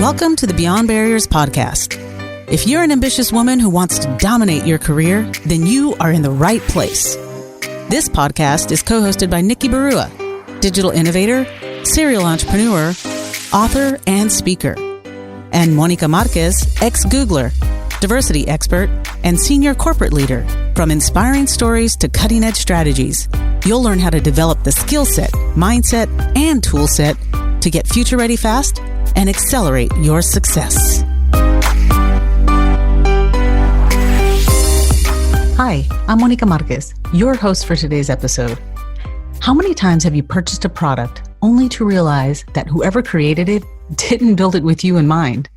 Welcome to the Beyond Barriers podcast. If you're an ambitious woman who wants to dominate your career, then you are in the right place. This podcast is co-hosted by Nikki Barua, digital innovator, serial entrepreneur, author, and speaker, and Monica Marquez, ex-Googler, diversity expert, and senior corporate leader. From inspiring stories to cutting-edge strategies, you'll learn how to develop the skill set, mindset, and tool set to get future-ready fast and accelerate your success. Hi, I'm Monica Marquez, your host for today's episode. How many times have you purchased a product only to realize that whoever created it didn't build it with you in mind?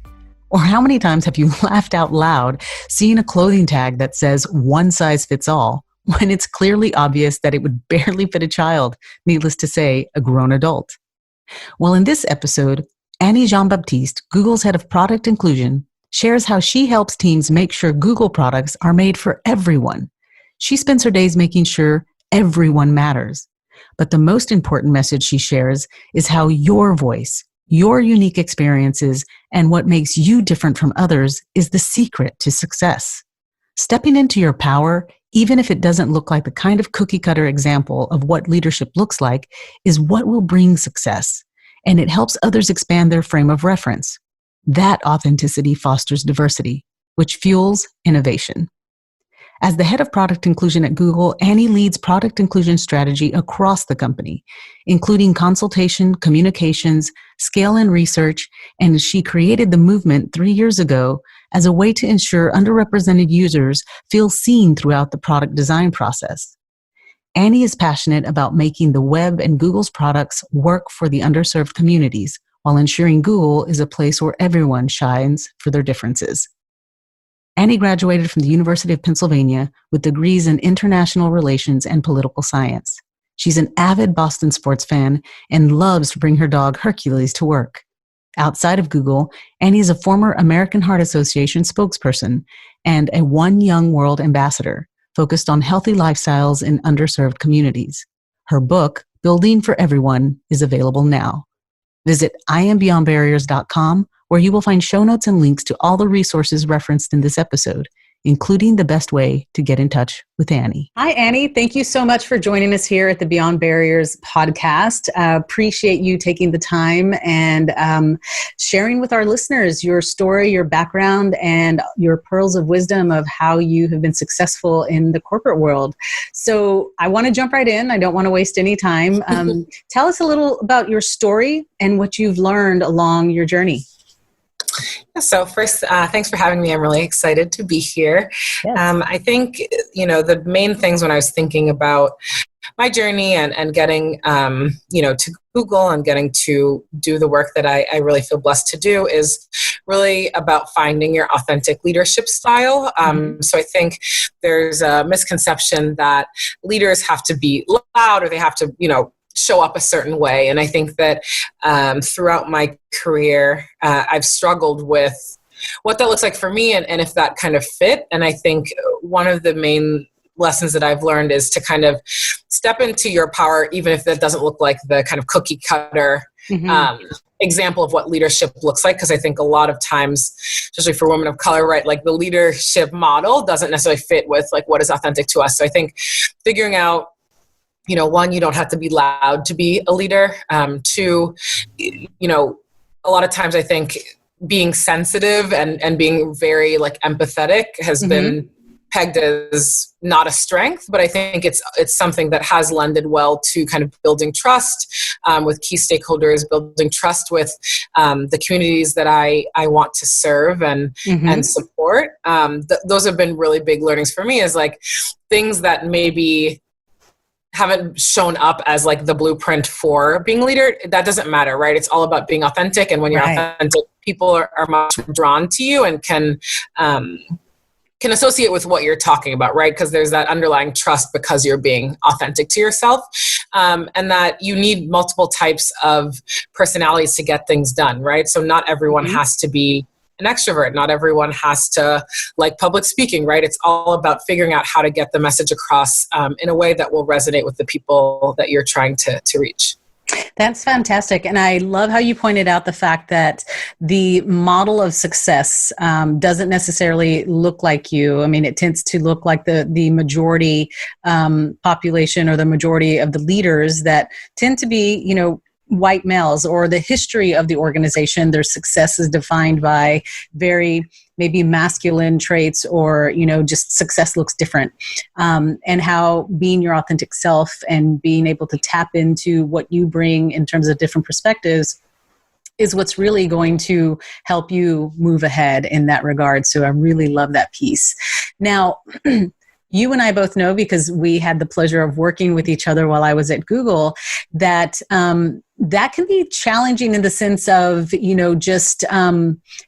Or how many times have you laughed out loud seeing a clothing tag that says one size fits all when it's clearly obvious that it would barely fit a child, needless to say, a grown adult? Well, in this episode, Annie Jean-Baptiste, Google's head of product inclusion, shares how she helps teams make sure Google products are made for everyone. She spends her days making sure everyone matters. But the most important message she shares is how your voice, your unique experiences, and what makes you different from others is the secret to success. Stepping into your power, even if it doesn't look like the kind of cookie-cutter example of what leadership looks like, is what will bring success. And it helps others expand their frame of reference. That authenticity fosters diversity, which fuels innovation. As the head of product inclusion at Google, Annie leads product inclusion strategy across the company, including consultation, communications, scale and research, and she created the movement 3 years ago as a way to ensure underrepresented users feel seen throughout the product design process. Annie is passionate about making the web and Google's products work for the underserved communities, while ensuring Google is a place where everyone shines for their differences. Annie graduated from the University of Pennsylvania with degrees in international relations and political science. She's an avid Boston sports fan and loves to bring her dog Hercules to work. Outside of Google, Annie is a former American Heart Association spokesperson and a One Young World ambassador, focused on healthy lifestyles in underserved communities. Her book, Building for Everyone, is available now. Visit iambeyondbarriers.com, where you will find show notes and links to all the resources referenced in this episode, including the best way to get in touch with Annie. Hi, Annie. Thank you so much for joining us here at the Beyond Barriers podcast. Appreciate you taking the time and sharing with our listeners your story, your background, and your pearls of wisdom of how you have been successful in the corporate world. So I want to jump right in. I don't want to waste any time. Tell us a little about your story and what you've learned along your journey. So first, thanks for having me. I'm really excited to be here. Yes. I think, the main things when I was thinking about my journey and getting, to Google and getting to do the work that I really feel blessed to do is really about finding your authentic leadership style. So I think there's a misconception that leaders have to be loud or they have to, show up a certain way. And I think that throughout my career, I've struggled with what that looks like for me and if that kind of fit. And I think one of the main lessons that I've learned is to kind of step into your power, even if that doesn't look like the kind of cookie cutter example of what leadership looks like. Because I think a lot of times, especially for women of color, right, like the leadership model doesn't necessarily fit with like what is authentic to us. So I think figuring out, one, you don't have to be loud to be a leader. Two, a lot of times I think being sensitive and being very like empathetic has been pegged as not a strength, but I think it's something that has lended well to kind of building trust with key stakeholders, building trust with the communities that I want to serve and support. Those have been really big learnings for me, is like things that maybe haven't shown up as like the blueprint for being a leader. That doesn't matter, right? It's all about being authentic. And when you're authentic, people are much drawn to you and can associate with what you're talking about, right? Because there's that underlying trust because you're being authentic to yourself. And that you need multiple types of personalities to get things done, right? So not everyone has to be an extrovert. Not everyone has to like public speaking, right? It's all about figuring out how to get the message across in a way that will resonate with the people that you're trying to reach. That's fantastic. And I love how you pointed out the fact that the model of success doesn't necessarily look like you. I mean, it tends to look like the majority population, or the majority of the leaders that tend to be, white males, or the history of the organization. Their success is defined by very maybe masculine traits, or, just success looks different. And how being your authentic self and being able to tap into what you bring in terms of different perspectives is what's really going to help you move ahead in that regard. So I really love that piece. Now, you and I both know, because we had the pleasure of working with each other while I was at Google, that that can be challenging in the sense of, just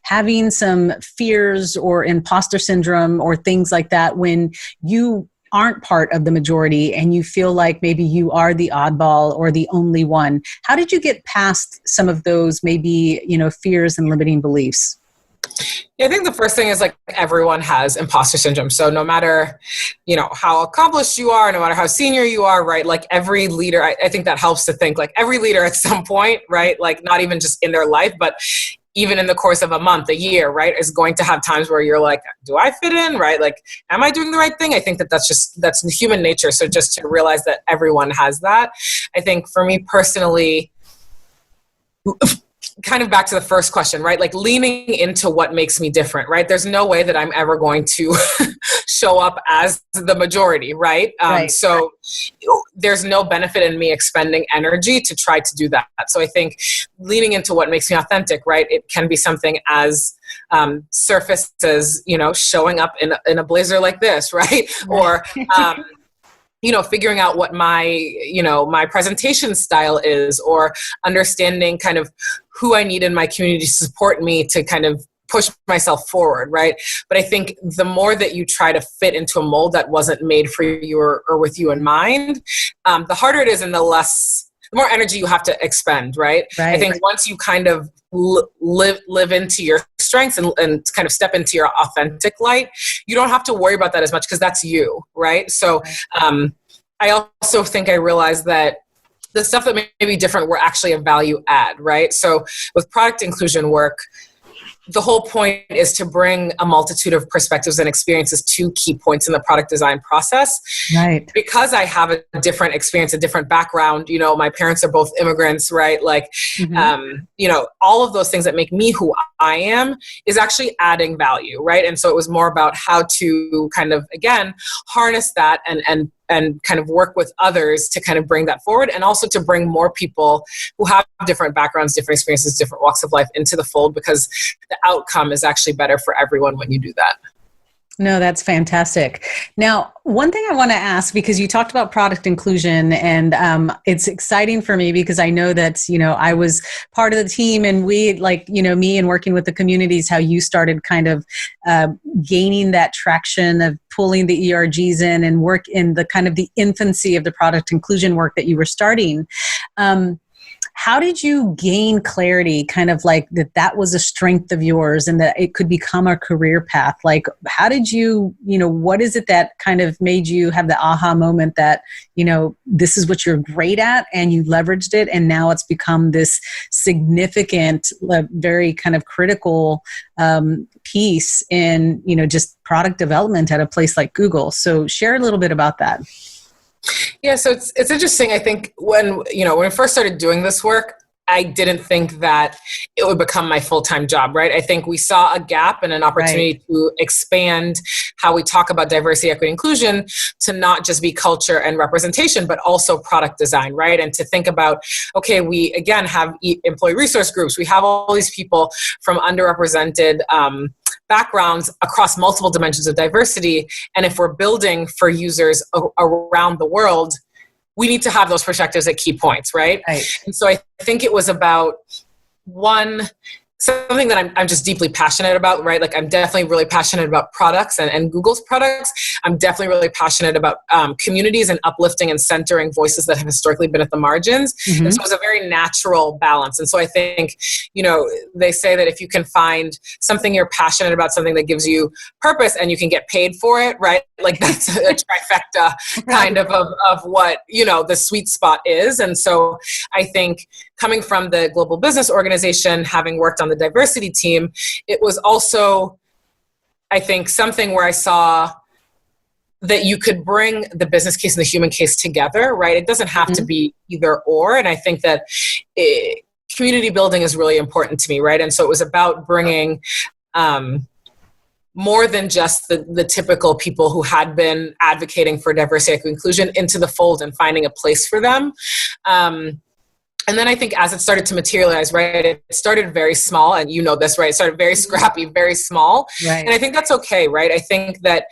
having some fears or imposter syndrome or things like that when you aren't part of the majority and you feel like maybe you are the oddball or the only one. How did you get past some of those maybe, fears and limiting beliefs? Yeah, I think the first thing is everyone has imposter syndrome. So no matter, how accomplished you are, no matter how senior you are, right? Every leader, I think that helps to think every leader at some point, right? Not even just in their life, but even in the course of a month, a year, right, is going to have times where you're do I fit in, right? Am I doing the right thing? I think that's human nature. So just to realize that everyone has that. I think for me personally, kind of back to the first question, right? Leaning into what makes me different, right? There's no way that I'm ever going to show up as the majority, right? Right. So there's no benefit in me expending energy to try to do that. So I think leaning into what makes me authentic, right? It can be something as surface as, showing up in a blazer like this, right? Or, figuring out what my presentation style is, or understanding kind of who I need in my community to support me to kind of push myself forward, right? But I think the more that you try to fit into a mold that wasn't made for you or with you in mind, the harder it is, and the more energy you have to expend, right? I think once you kind of live into your strengths and kind of step into your authentic light, you don't have to worry about that as much, because that's you, right? So I also think I realized that the stuff that may be different were actually a value add, right? So with product inclusion work, the whole point is to bring a multitude of perspectives and experiences to key points in the product design process. Right. Because I have a different experience, a different background, my parents are both immigrants, right? All of those things that make me who I am is actually adding value, right? And so it was more about how to kind of, again, harness that and kind of work with others to kind of bring that forward, and also to bring more people who have different backgrounds, different experiences, different walks of life into the fold, because the outcome is actually better for everyone when you do that. No, that's fantastic. Now, one thing I want to ask, because you talked about product inclusion, and it's exciting for me because I know that, I was part of the team, and we, me and working with the communities, how you started kind of gaining that traction of pulling the ERGs in and work in the kind of the infancy of the product inclusion work that you were starting. How did you gain clarity, kind of that was a strength of yours and that it could become a career path? How did you, what is it that kind of made you have the aha moment that, this is what you're great at, and you leveraged it, and now it's become this significant, very kind of critical piece in, just product development at a place like Google? So share a little bit about that. Yeah, so it's interesting. I think when I first started doing this work, I didn't think that it would become my full-time job, right? I think we saw a gap and an opportunity to expand how we talk about diversity, equity, inclusion to not just be culture and representation, but also product design, right? And to think about, okay, we again have employee resource groups. We have all these people from underrepresented backgrounds across multiple dimensions of diversity. And if we're building for users around the world, we need to have those perspectives at key points, right? And so I think it was about something that I'm just deeply passionate about, right? I'm definitely really passionate about products and Google's products. I'm definitely really passionate about communities and uplifting and centering voices that have historically been at the margins. Mm-hmm. And so it was a very natural balance. And so I think, they say that if you can find something you're passionate about, something that gives you purpose and you can get paid for it, right? That's a trifecta kind of what, the sweet spot is. And so I think coming from the global business organization, having worked on the diversity team, it was also, I think, something where I saw that you could bring the business case and the human case together, right? It doesn't have to be either or. And I think that community building is really important to me, right? And so it was about bringing more than just the typical people who had been advocating for diversity, equity, inclusion into the fold and finding a place for them. And then I think as it started to materialize, right, it started very small, and you know this, right? It started very scrappy, very small. Right. And I think that's okay, right? I think that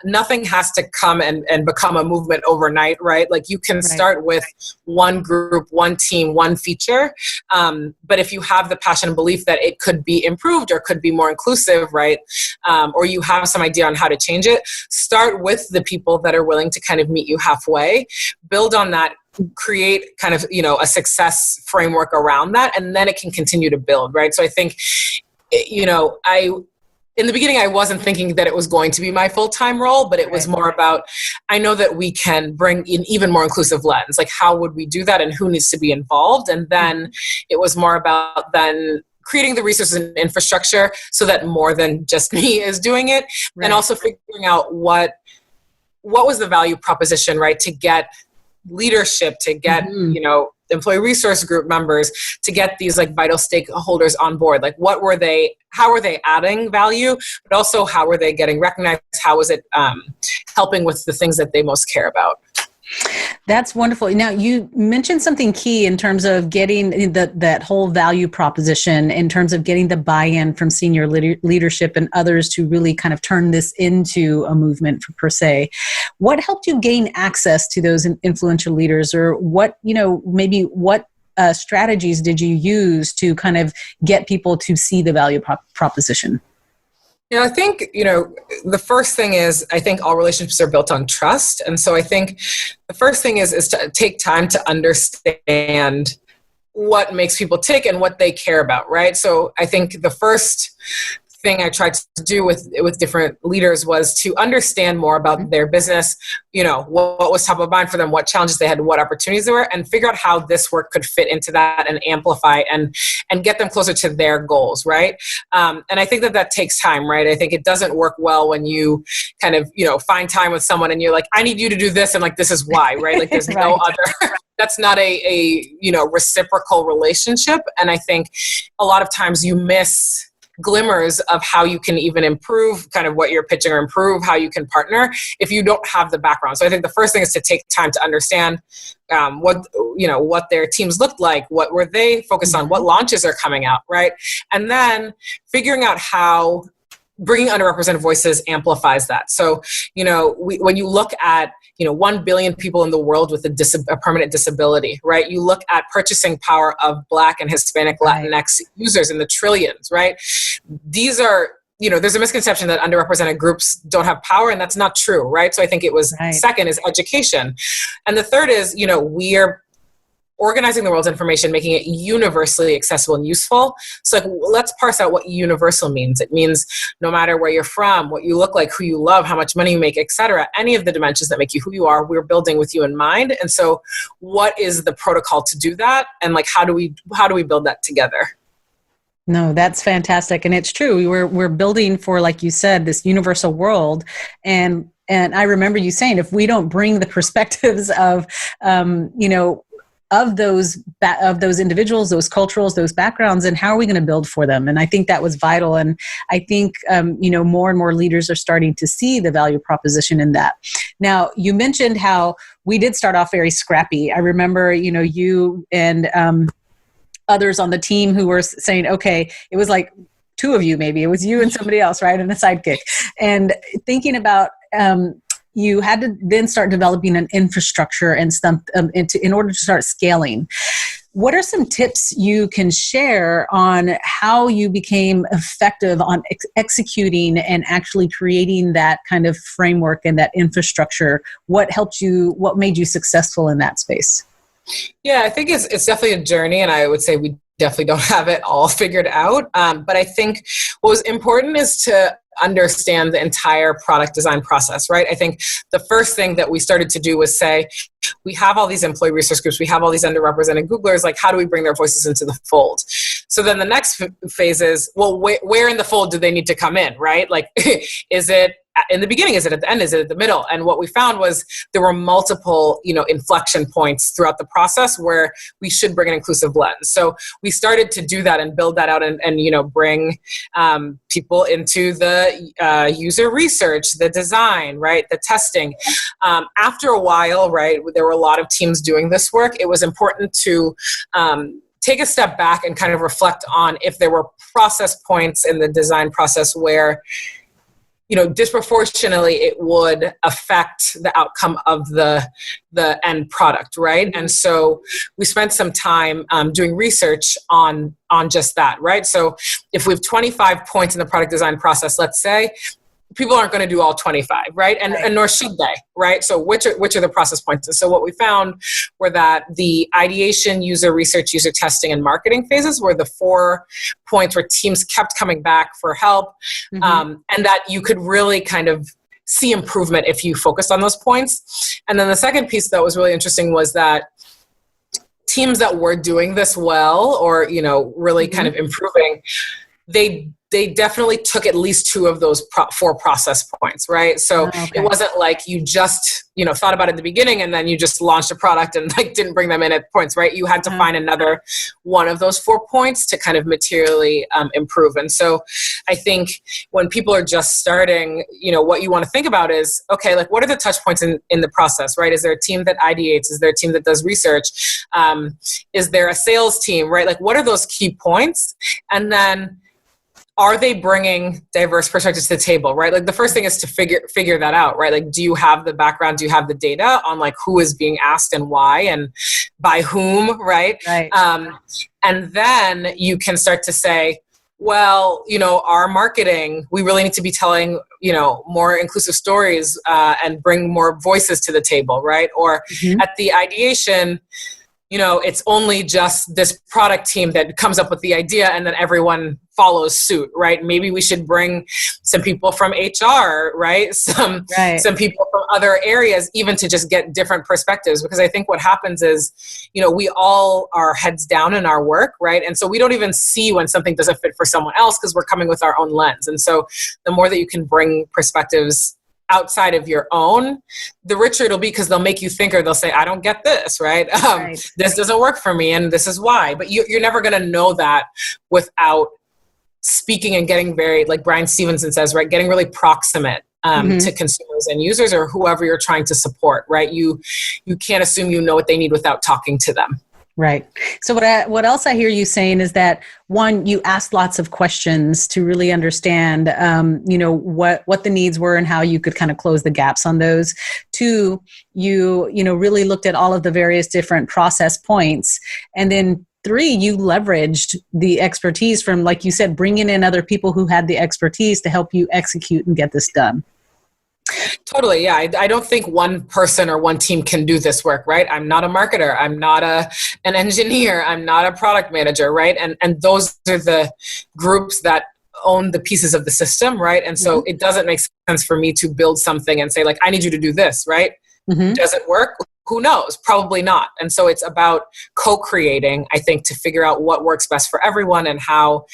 nothing has to come and become a movement overnight, right? Like you can start with one group, one team, one feature. But if you have the passion and belief that it could be improved or could be more inclusive, right? Or you have some idea on how to change it, start with the people that are willing to kind of meet you halfway, build on that, create kind of, a success framework around that, and then it can continue to build, right? So I think, in the beginning, I wasn't thinking that it was going to be my full-time role, but it was more about, I know that we can bring an even more inclusive lens. Like, how would we do that and who needs to be involved? And then it was more about then creating the resources and infrastructure so that more than just me is doing it. Right. And also figuring out what was the value proposition, right, to get leadership, to get, employee resource group members, to get these like vital stakeholders on board. Like how were they adding value, but also how were they getting recognized? How was it helping with the things that they most care about? That's wonderful. Now, you mentioned something key in terms of getting that whole value proposition, in terms of getting the buy-in from senior leadership and others to really kind of turn this into a movement per se. What helped you gain access to those influential leaders, or what strategies did you use to kind of get people to see the value proposition? I think, the first thing is, I think all relationships are built on trust. And so I think the first thing is to take time to understand what makes people tick and what they care about, right? So I think the first thing I tried to do with different leaders was to understand more about their business, what was top of mind for them, what challenges they had, what opportunities there were, and figure out how this work could fit into that and amplify and get them closer to their goals, right? And I think that takes time, right? I think it doesn't work well when you kind of, find time with someone and you're like, I need you to do this, and like, this is why, right? Like there's no other, that's not a reciprocal relationship. And I think a lot of times you miss glimmers of how you can even improve kind of what you're pitching, or improve how you can partner if you don't have the background. So I think the first thing is to take time to understand what their teams looked like, what were they focused on, what launches are coming out, right? And then figuring out how bringing underrepresented voices amplifies that. So, when you look at 1 billion people in the world with a permanent disability, right? You look at purchasing power of Black and Hispanic Latinx users in the trillions, right? These are, there's a misconception that underrepresented groups don't have power, and that's not true, right? So I think it was second is education. And the third is, we are organizing the world's information, making it universally accessible and useful. So let's parse out what universal means. It means no matter where you're from, what you look like, who you love, how much money you make, etc. Any of the dimensions that make you who you are, we're building with you in mind. And so what is the protocol to do that? And like, how do we build that together? No, that's fantastic. And it's true. We're building for, like you said, this universal world. And I remember you saying, if we don't bring the perspectives of, of those individuals, those cultures, those backgrounds, and how are we going to build for them? And I think that was vital. And I think, more and more leaders are starting to see the value proposition in that. Now, you mentioned how we did start off very scrappy. I remember, you and others on the team who were saying, okay, it was like two of you, maybe it was you and somebody else, right? And a sidekick. And thinking about, you had to then start developing an infrastructure and stuff in order to start scaling. What are some tips you can share on how you became effective on executing and actually creating that kind of framework and that infrastructure? What helped you? What made you successful in that space? Yeah, I think it's definitely a journey, and I would say we definitely don't have it all figured out. But I think what was important is to understand the entire product design process, right? I think the first thing that we started to do was say, we have all these employee resource groups, we have all these underrepresented Googlers, like how do we bring their voices into the fold? So then the next phase is, well, where in the fold do they need to come in, right? Like, is it in the beginning? Is it at the end? Is it at the middle? And what we found was there were multiple, inflection points throughout the process where we should bring an inclusive lens. So we started to do that and build that out and bring people into the user research, the design, right? The testing. After a while, right, there were a lot of teams doing this work. It was important to take a step back and kind of reflect on if there were process points in the design process where disproportionately it would affect the outcome of the end product, right? And so we spent some time doing research on just that, right? So if we have 25 points in the product design process, let's say, people aren't going to do all 25, right? And nor should they, right? So which are the process points? And so what we found were that the ideation, user research, user testing, and marketing phases were the 4 points where teams kept coming back for help, and that you could really kind of see improvement if you focused on those points. And then the second piece that was really interesting was that teams that were doing this well, or really kind of improving, they definitely took at least 2 of those 4 process points, right? So It wasn't like you just, thought about it at the beginning and then you just launched a product and didn't bring them in at points, right? You had to find another one of those 4 points to kind of materially improve. And so I think when people are just starting, what you want to think about is, okay, like what are the touch points in the process, right? Is there a team that ideates? Is there a team that does research? Is there a sales team, right? Like what are those key points? And then are they bringing diverse perspectives to the table, right? Like the first thing is to figure that out, right? Like, do you have the background? Do you have the data on like who is being asked and why and by whom, right? And then you can start to say, well, our marketing, we really need to be telling, more inclusive stories and bring more voices to the table, right? Or at the ideation, it's only just this product team that comes up with the idea and then everyone follows suit, right? Maybe we should bring some people from HR, right? Some people from other areas, even to just get different perspectives. Because I think what happens is, we all are heads down in our work, right? And so we don't even see when something doesn't fit for someone else because we're coming with our own lens. And so the more that you can bring perspectives outside of your own, the richer it'll be, because they'll make you think, or they'll say, I don't get this, right? This doesn't work for me and this is why. But you're never going to know that without speaking and getting very, like Brian Stevenson says, right, getting really proximate to consumers and users or whoever you're trying to support, right? You can't assume you know what they need without talking to them. Right. So what else I hear you saying is that, one, you asked lots of questions to really understand, what the needs were and how you could kind of close the gaps on those. 2, you really looked at all of the various different process points. And then 3, you leveraged the expertise from, like you said, bringing in other people who had the expertise to help you execute and get this done. Totally. Yeah. I don't think one person or one team can do this work, right? I'm not a marketer. I'm not an engineer. I'm not a product manager, right? And those are the groups that own the pieces of the system, right? And so it doesn't make sense for me to build something and say, like, I need you to do this, right? Does it work? Who knows? Probably not. And so it's about co-creating, I think, to figure out what works best for everyone and how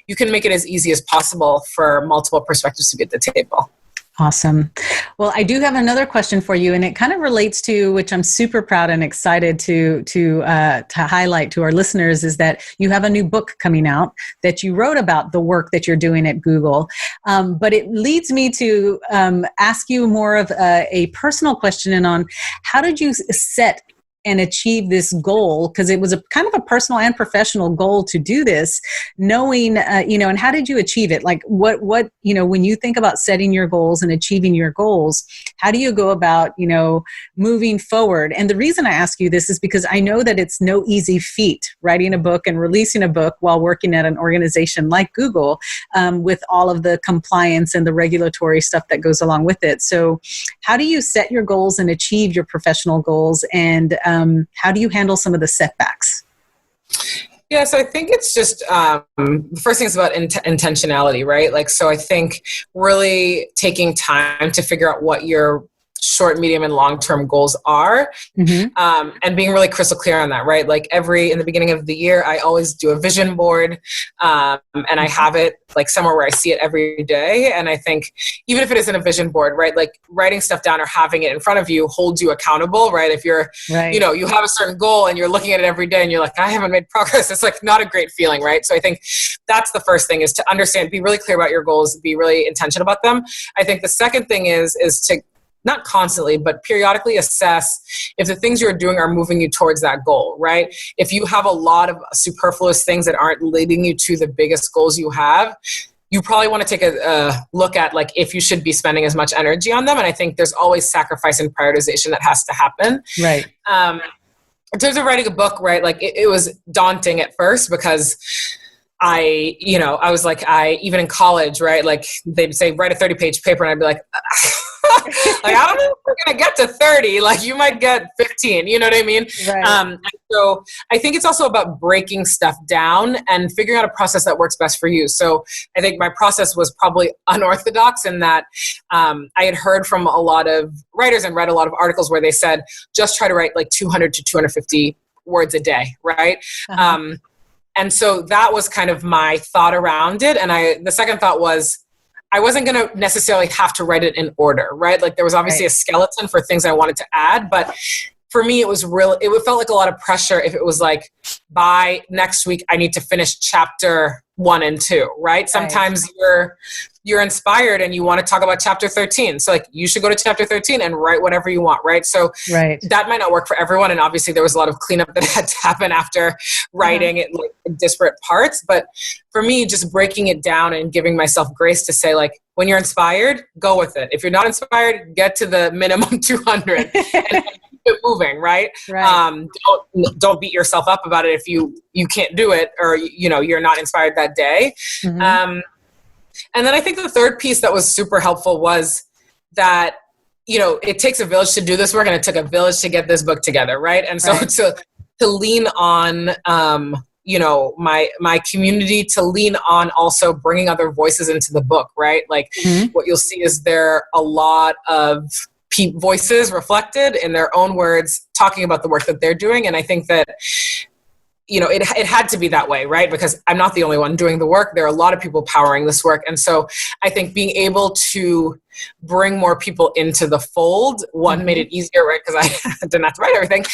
you can make it as easy as possible for multiple perspectives to be at the table. Awesome. Well, I do have another question for you, and it kind of relates to, which I'm super proud and excited to highlight to our listeners, is that you have a new book coming out that you wrote about the work that you're doing at Google. But it leads me to ask you more of a personal question on how did you set and achieve this goal? Because it was a kind of a personal and professional goal to do this, knowing, and how did you achieve it? Like what, when you think about setting your goals and achieving your goals, how do you go about, moving forward? And the reason I ask you this is because I know that it's no easy feat writing a book and releasing a book while working at an organization like Google, with all of the compliance and the regulatory stuff that goes along with it. So how do you set your goals and achieve your professional goals? And how do you handle some of the setbacks? Yeah, so I think it's just the first thing is about intentionality, right? Like, so I think really taking time to figure out what your short, medium, and long-term goals are, and being really crystal clear on that, right? Like in the beginning of the year, I always do a vision board, and I have it like somewhere where I see it every day. And I think even if it isn't a vision board, right, like writing stuff down or having it in front of you holds you accountable, right? If you're, you have a certain goal and you're looking at it every day and you're like, I haven't made progress, it's like not a great feeling, right? So I think that's the first thing, is to understand, be really clear about your goals, be really intentional about them. I think the second thing is to not constantly, but periodically assess if the things you're doing are moving you towards that goal, right? If you have a lot of superfluous things that aren't leading you to the biggest goals you have, you probably want to take a look at like if you should be spending as much energy on them. And I think there's always sacrifice and prioritization that has to happen. Right. In terms of writing a book, right, like it was daunting at first, because I was like, even in college, right, like they'd say, write a 30-page paper, and I'd be like, like, I don't know if we're going to get to 30, like you might get 15, you know what I mean? Right. So I think it's also about breaking stuff down and figuring out a process that works best for you. So I think my process was probably unorthodox in that I had heard from a lot of writers and read a lot of articles where they said, just try to write like 200 to 250 words a day, right? And so that was kind of my thought around it. And the second thought was, I wasn't going to necessarily have to write it in order, right? Like there was obviously a skeleton for things I wanted to add, but for me, it felt like a lot of pressure if it was like, by next week, I need to finish chapter 1 and 2, right? Sometimes you're inspired and you want to talk about chapter 13. So like you should go to chapter 13 and write whatever you want, right? So that might not work for everyone. And obviously there was a lot of cleanup that had to happen after writing it like in disparate parts. But for me, just breaking it down and giving myself grace to say like, when you're inspired, go with it. If you're not inspired, get to the minimum 200 and keep it moving, right? Don't beat yourself up about it if you can't do it, or you're not inspired that day. And then I think the third piece that was super helpful was that, it takes a village to do this work, and it took a village to get this book together, right? And so to lean on, my community, to lean on also bringing other voices into the book, right? Like what you'll see is there are a lot of voices reflected in their own words talking about the work that they're doing. And I think that, it had to be that way, right? Because I'm not the only one doing the work. There are a lot of people powering this work. And so I think being able to bring more people into the fold, one, made it easier, right? Because I didn't have to write everything.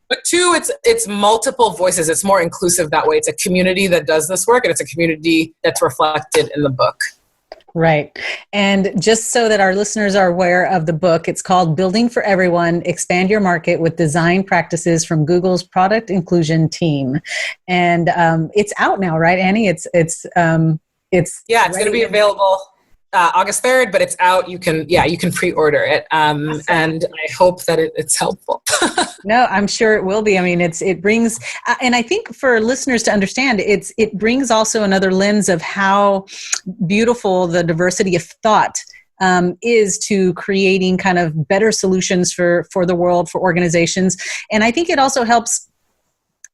But two, it's multiple voices. It's more inclusive that way. It's a community that does this work, and it's a community that's reflected in the book. Right. And just so that our listeners are aware of the book, it's called Building for Everyone, Expand Your Market with Design Practices from Google's Product Inclusion Team. And it's out now, right, Annie? It's going to be available August 3rd, but it's out. You can pre-order it. Awesome. And I hope that it's helpful. No, I'm sure it will be. I mean, it brings, and I think for listeners to understand, it brings also another lens of how beautiful the diversity of thought is to creating kind of better solutions for the world, for organizations. And I think it also helps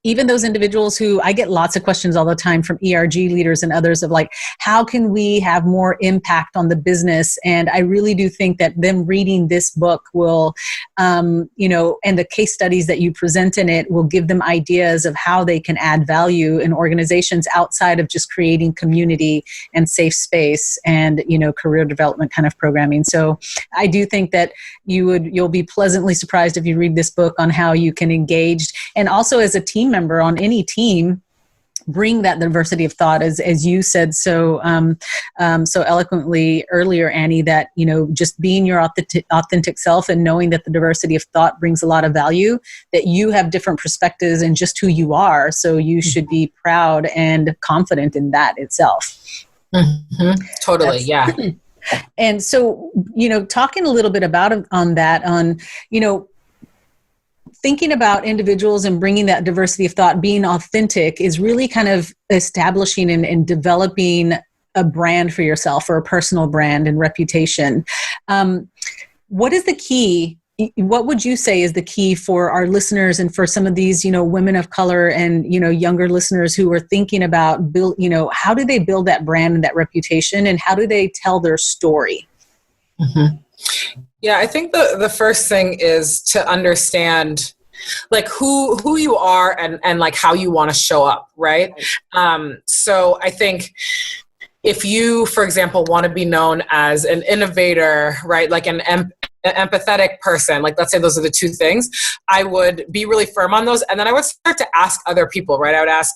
even those individuals who, I get lots of questions all the time from ERG leaders and others of like, how can we have more impact on the business? And I really do think that them reading this book will, and the case studies that you present in it will give them ideas of how they can add value in organizations outside of just creating community and safe space and, career development kind of programming. So I do think that you'll be pleasantly surprised if you read this book on how you can engage, and also as a team member on any team, bring that diversity of thought, as you said so eloquently earlier, Annie, that just being your authentic self and knowing that the diversity of thought brings a lot of value, that you have different perspectives and just who you are, so you should be proud and confident in that itself. Totally. Yeah. And so talking a little bit about thinking about individuals and bringing that diversity of thought, being authentic, is really kind of establishing and developing a brand for yourself, or a personal brand and reputation. What is the key what would you say is the key for our listeners and for some of these, women of color and, younger listeners who are thinking about how do they build that brand and that reputation, and how do they tell their story? Mm-hmm. Yeah, I think the first thing is to understand like who you are and like how you want to show up, right? So I think if you, for example, want to be known as an innovator, right, like an empathetic person, like let's say those are the two things, I would be really firm on those. And then I would start to ask other people, right? I would ask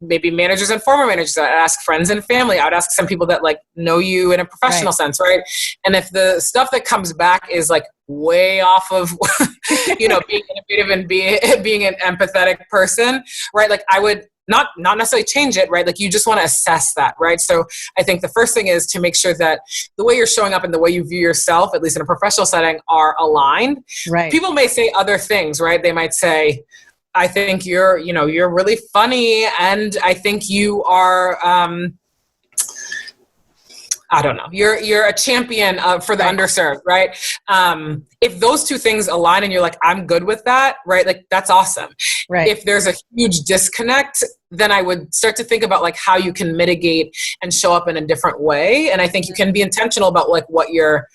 maybe managers and former managers. I'd ask friends and family. I would ask some people that like know you in a professional sense, right? And if the stuff that comes back is like way off of, being innovative and being an empathetic person, right? Like I would not necessarily change it, right? Like you just want to assess that, right? So I think the first thing is to make sure that the way you're showing up and the way you view yourself, at least in a professional setting, are aligned. Right. People may say other things, right? They might say, I think you're really funny, and I think you are, I don't know, you're a champion for the underserved, right? If those two things align and you're like, I'm good with that, right? Like that's awesome. Right. If there's a huge disconnect, then I would start to think about like how you can mitigate and show up in a different way. And I think you can be intentional about like what your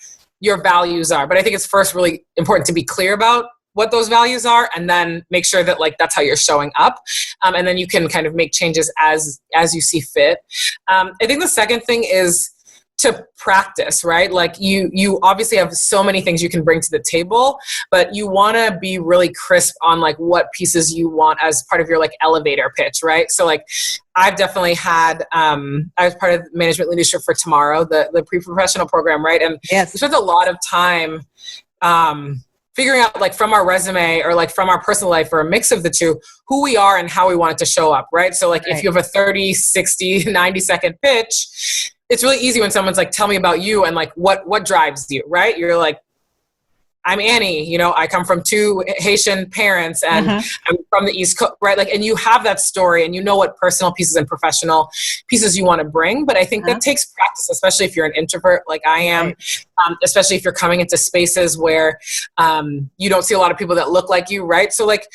values are. But I think it's first really important to be clear about what those values are, and then make sure that like that's how you're showing up, and then you can kind of make changes as you see fit. I think the second thing is to practice, right? Like you obviously have so many things you can bring to the table, but you want to be really crisp on like what pieces you want as part of your like elevator pitch, right? So like I've definitely had, I was part of Management Leadership for Tomorrow, the pre-professional program, right? And we spent a lot of time figuring out like from our resume or like from our personal life or a mix of the two, who we are and how we want it to show up, right? So like if you have a 30, 60, 90 second pitch, it's really easy when someone's like, tell me about you and like what drives you, right? You're like, I'm Annie, I come from 2 Haitian parents and I'm from the East Coast, right? Like, and you have that story and you know what personal pieces and professional pieces you want to bring. But I think that takes practice, especially if you're an introvert like I am, especially if you're coming into spaces where you don't see a lot of people that look like you, right? So like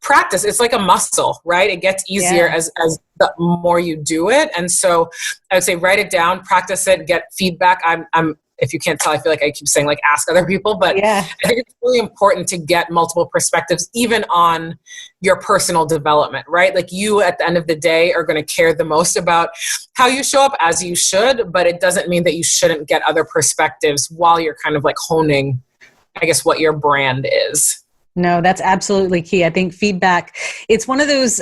practice, it's like a muscle, right? It gets easier as the more you do it. And so I would say write it down, practice it, get feedback. I'm if you can't tell, I feel like I keep saying like ask other people, but I think it's really important to get multiple perspectives, even on your personal development, right? Like you at the end of the day are going to care the most about how you show up, as you should, but it doesn't mean that you shouldn't get other perspectives while you're kind of like honing, I guess, what your brand is. No, that's absolutely key. I think feedback, it's one of those,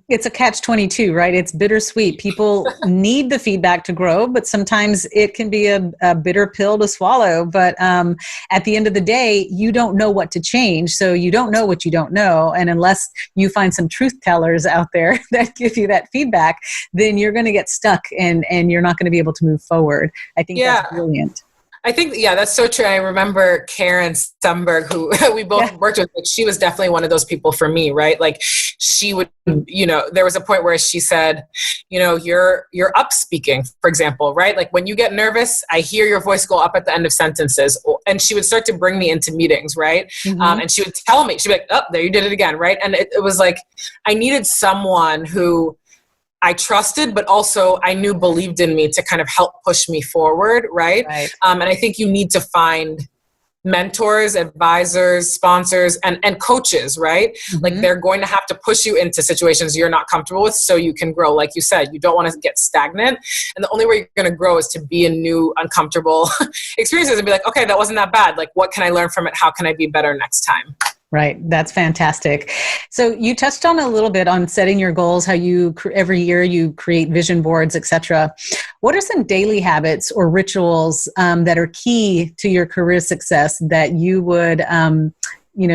it's a catch-22, right? It's bittersweet. People need the feedback to grow, but sometimes it can be a bitter pill to swallow. But at the end of the day, you don't know what to change. So you don't know what you don't know. And unless you find some truth tellers out there that give you that feedback, then you're going to get stuck and you're not going to be able to move forward. I think that's brilliant. I think, that's so true. I remember Karen Stumberg, who we both worked with, like, she was definitely one of those people for me, right? Like she would, there was a point where she said, you're up speaking, for example, right? Like when you get nervous, I hear your voice go up at the end of sentences. And she would start to bring me into meetings, right? And she would tell me, she'd be like, oh, there you did it again, right? And it was like, I needed someone who I trusted, but also I knew believed in me to kind of help push me forward, right? And I think you need to find mentors, advisors, sponsors, and coaches, right? Like they're going to have to push you into situations you're not comfortable with so you can grow. Like you said, you don't want to get stagnant. And the only way you're going to grow is to be in new, uncomfortable experiences and be like, okay, that wasn't that bad. Like, what can I learn from it? How can I be better next time? Right. That's fantastic. So you touched on a little bit on setting your goals, how you every year you create vision boards, etc. What are some daily habits or rituals that are key to your career success that you would,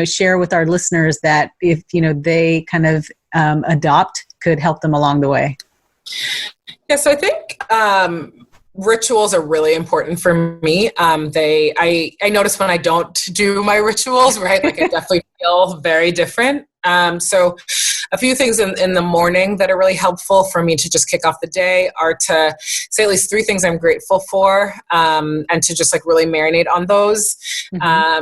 share with our listeners that if, they kind of adopt could help them along the way? Yeah. So I think, rituals are really important for me. I notice when I don't do my rituals, right? Like I definitely feel very different. So a few things in the morning that are really helpful for me to just kick off the day are to say at least 3 things I'm grateful for, and to just like really marinate on those.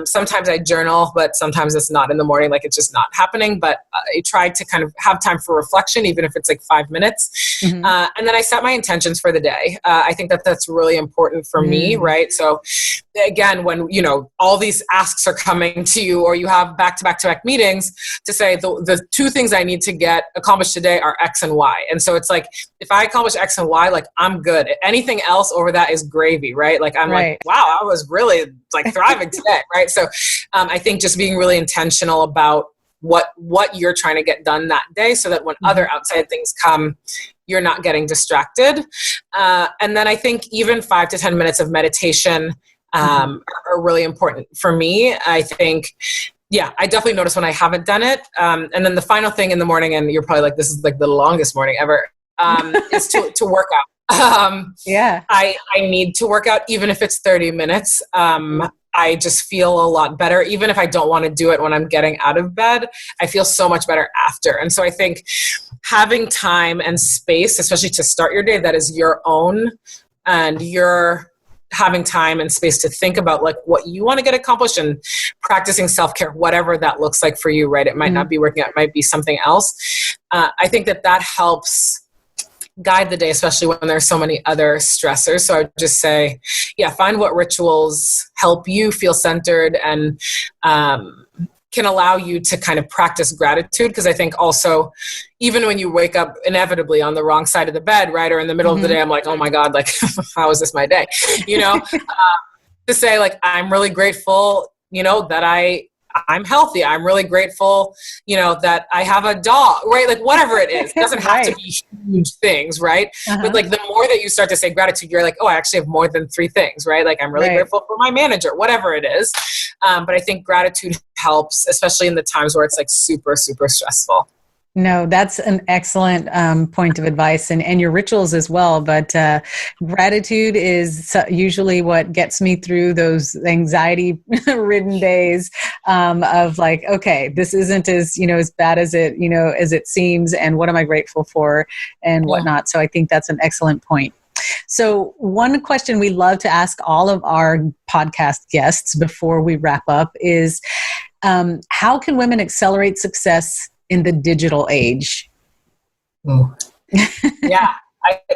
Sometimes I journal, but sometimes it's not in the morning, like it's just not happening. But I try to kind of have time for reflection, even if it's like 5 minutes. And then I set my intentions for the day. I think that that's really important for me, right? So again, when, you know, all these asks are coming to you, or you have back-to-back meetings, to say the 2 things I need to get accomplished today are X and Y. And so it's like, if I accomplish X and Y, like I'm good. Anything else over that is gravy, right? Like I'm like, wow, I was really like thriving today, right? So I think just being really intentional about what you're trying to get done that day, so that when other outside things come, you're not getting distracted. And then I think even 5 to 10 minutes of meditation are really important for me. I think, I definitely notice when I haven't done it. And then the final thing in the morning, and you're probably like, this is like the longest morning ever, is to work out. I need to work out, even if it's 30 minutes. I just feel a lot better. Even if I don't want to do it when I'm getting out of bed, I feel so much better after. And so I think having time and space, especially to start your day, that is your own, and you're having time and space to think about like what you want to get accomplished, and practicing self-care, whatever that looks like for you, right? It might not be working out, it might be something else. I think that helps guide the day, especially when there's so many other stressors. So I would just say, find what rituals help you feel centered and can allow you to kind of practice gratitude. Because I think also, even when you wake up inevitably on the wrong side of the bed, right, or in the middle of the day, I'm like, oh my God, like, how is this my day? You know, to say like, I'm really grateful, you know, that I'm healthy. I'm really grateful, you know, that I have a dog, right? Like whatever it is, it doesn't have to be huge things, right? But like the more that you start to say gratitude, you're like, oh, I actually have more than 3 things, right? Like I'm really grateful for my manager, whatever it is. But I think gratitude helps, especially in the times where it's like super, super stressful. No, that's an excellent point of advice, and your rituals as well. But gratitude is usually what gets me through those anxiety-ridden days of like, okay, this isn't as bad as it seems, and what am I grateful for, and whatnot. So I think that's an excellent point. So one question we love to ask all of our podcast guests before we wrap up is, how can women accelerate success in the digital age?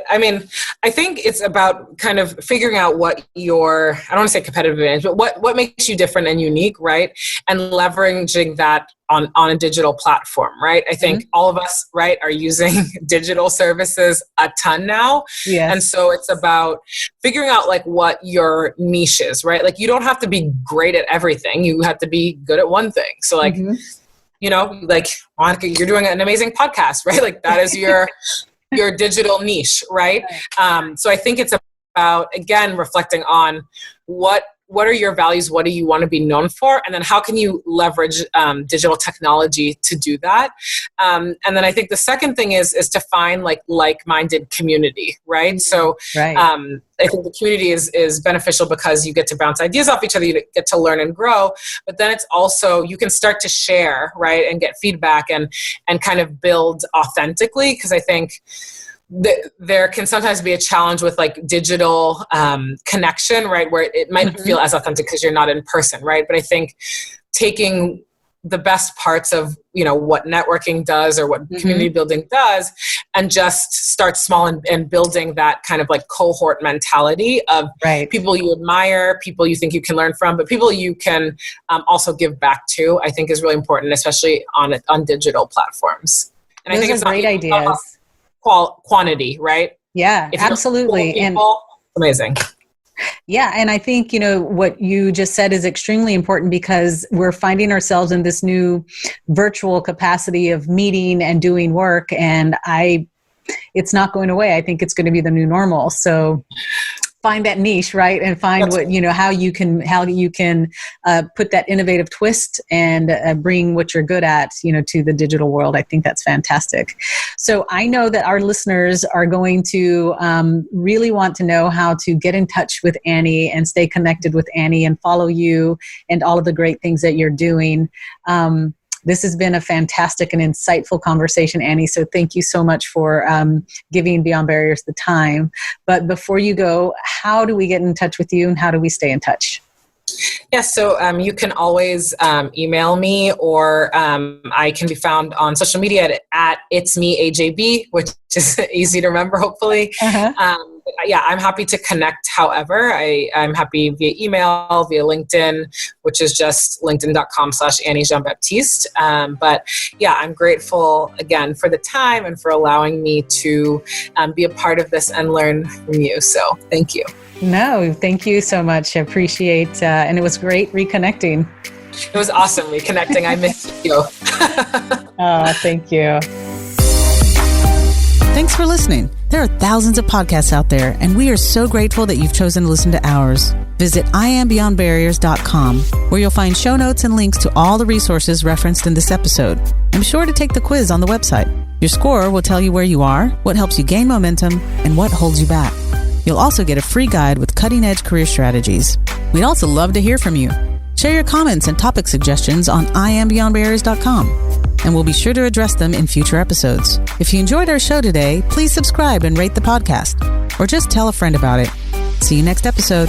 I mean, I think it's about kind of figuring out what your, I don't want to say competitive advantage, but what makes you different and unique, right? And leveraging that on a digital platform, right? I think all of us, right, are using digital services a ton now. Yes. And so it's about figuring out like what your niche is, right? Like you don't have to be great at everything. You have to be good at one thing. So like, you know, like Monica, you're doing an amazing podcast, right? Like that is your digital niche, right? So I think it's about, again, reflecting on what are your values? What do you want to be known for? And then how can you leverage digital technology to do that? And then I think the second thing is to find like-minded community, right? So I think the community is beneficial because you get to bounce ideas off each other, you get to learn and grow, but then it's also, you can start to share, right? And get feedback and kind of build authentically. Because I think there can sometimes be a challenge with like digital connection, right? Where it might not feel as authentic because you're not in person, right? But I think taking the best parts of, you know, what networking does or what community building does, and just start small and building that kind of like cohort mentality of people you admire, people you think you can learn from, but people you can also give back to, I think is really important, especially on digital platforms. And Those I think are great ideas. Quantity, right? Yeah, absolutely. People, amazing. Yeah. And I think, you know, what you just said is extremely important because we're finding ourselves in this new virtual capacity of meeting and doing work. And it's not going away. I think it's going to be the new normal. So find that niche, right? And find how you can put that innovative twist and bring what you're good at, you know, to the digital world. I think that's fantastic. So I know that our listeners are going to really want to know how to get in touch with Annie and stay connected with Annie and follow you and all of the great things that you're doing. This has been a fantastic and insightful conversation, Annie. So thank you so much for giving Beyond Barriers the time. But before you go, how do we get in touch with you and how do we stay in touch? Yeah, so you can always email me, or I can be found on social media at It's Me AJB, which is easy to remember, hopefully. Yeah, I'm happy to connect. However, I'm happy via email, via LinkedIn, which is just linkedin.com/Annie Jean-Baptiste. But yeah, I'm grateful again for the time and for allowing me to be a part of this and learn from you. So thank you. No, thank you so much. I appreciate, and it was great reconnecting. It was awesome reconnecting. I missed you. Oh, thank you. Thanks for listening. There are thousands of podcasts out there, and we are so grateful that you've chosen to listen to ours. Visit IamBeyondBarriers.com, where you'll find show notes and links to all the resources referenced in this episode. And be sure to take the quiz on the website. Your score will tell you where you are, what helps you gain momentum, and what holds you back. You'll also get a free guide with cutting-edge career strategies. We'd also love to hear from you. Share your comments and topic suggestions on IamBeyondBarriers.com, and we'll be sure to address them in future episodes. If you enjoyed our show today, please subscribe and rate the podcast, or just tell a friend about it. See you next episode.